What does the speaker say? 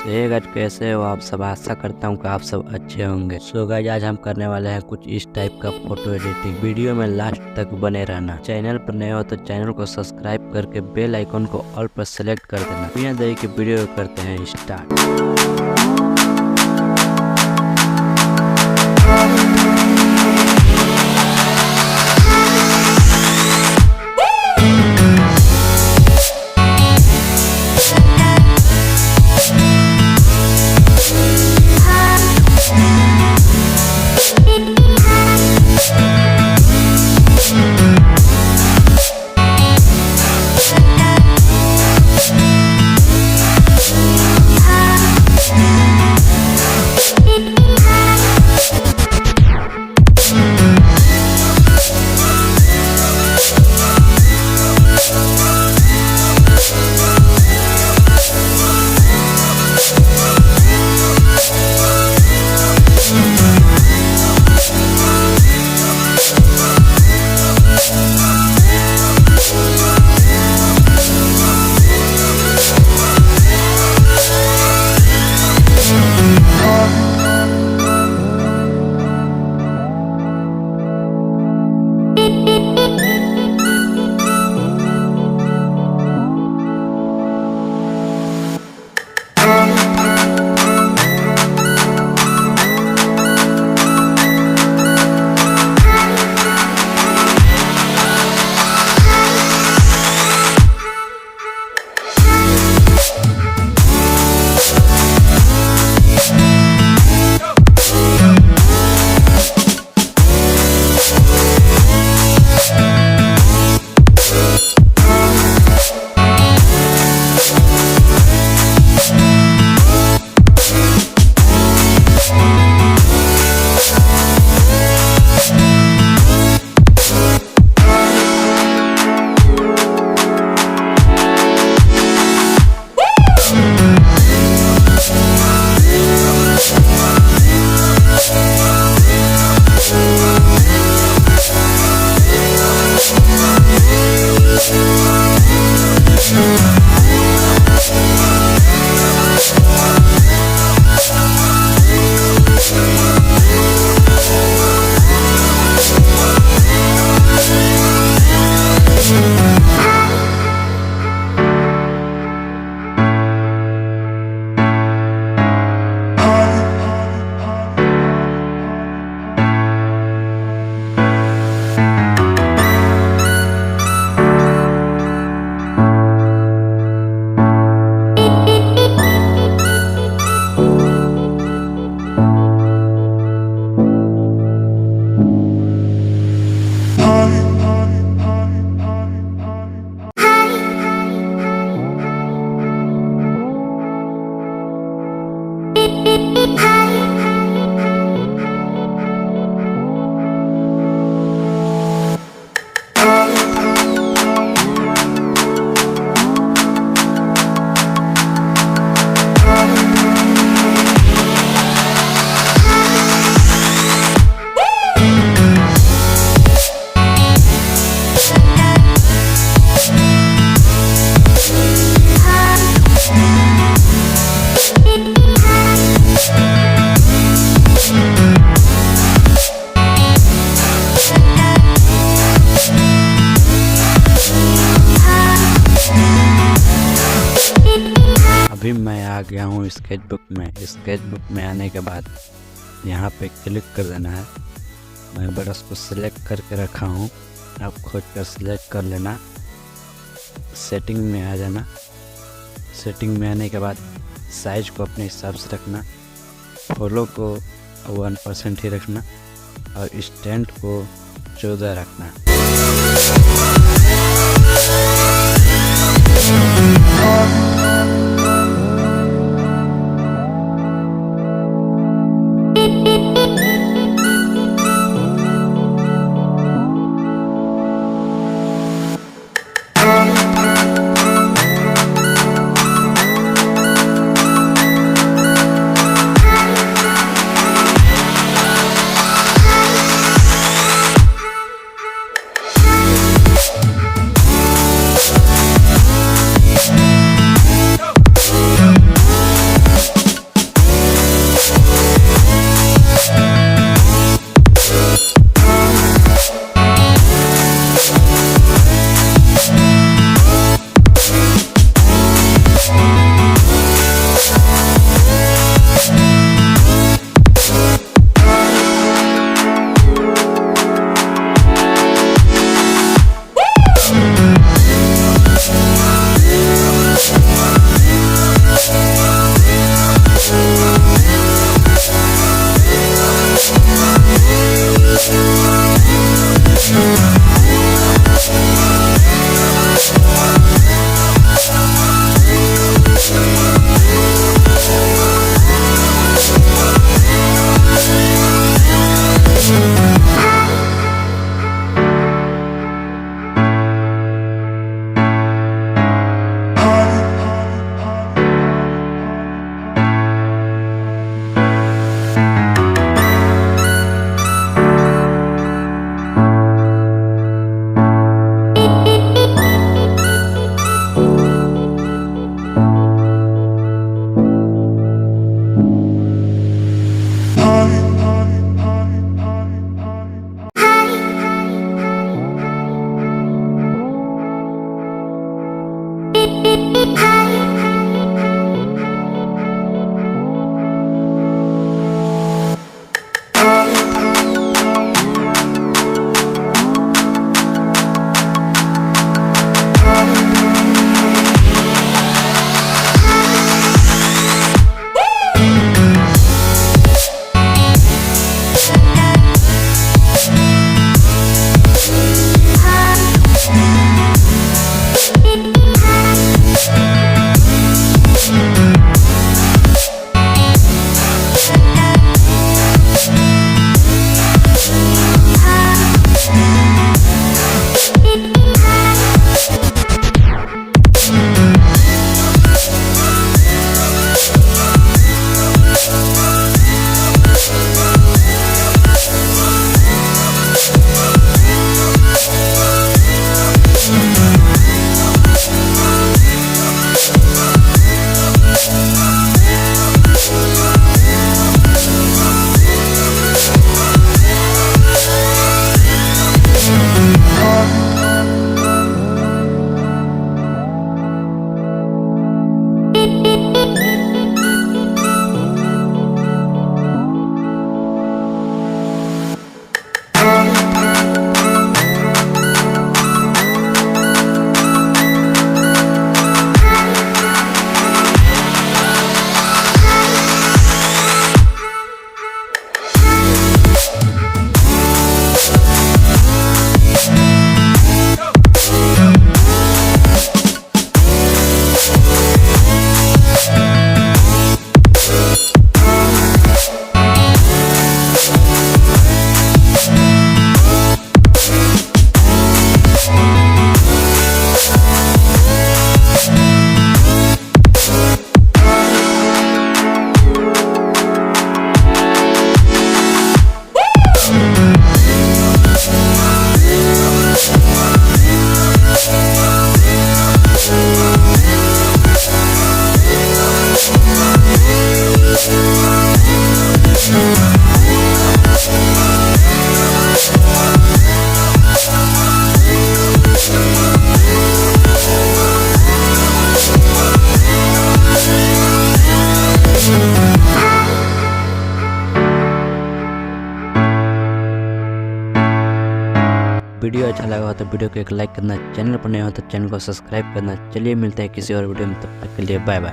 Hey guys, कैसे हो आप सब। आशा करता हूँ कि आप सब अच्छे होंगे। सो गाइस, आज हम करने वाले हैं कुछ इस टाइप का फोटो एडिटिंग। वीडियो में लास्ट तक बने रहना। चैनल पर नए हो तो चैनल को सब्सक्राइब करके बेल आइकन को ऑल पर सेलेक्ट कर देना। बिना देरी के वीडियो करते हैं स्टार्ट। अभी मैं आ गया हूँ स्केचबुक में। स्केचबुक में आने के बाद यहाँ पे क्लिक कर देना है। मैं ब्रश को सिलेक्ट करके रखा हूँ, आप खोज कर सिलेक्ट कर लेना। सेटिंग में आ जाना। सेटिंग में आने के बाद साइज को अपने हिसाब से रखना। फॉलो को 1% ही रखना और स्टैंड को 14 रखना। वीडियो अच्छा लगा हो तो वीडियो को एक लाइक करना, चैनल पर नए हो तो चैनल को सब्सक्राइब करना। चलिए मिलते हैं किसी और वीडियो में, तब तक के लिए बाय बाय।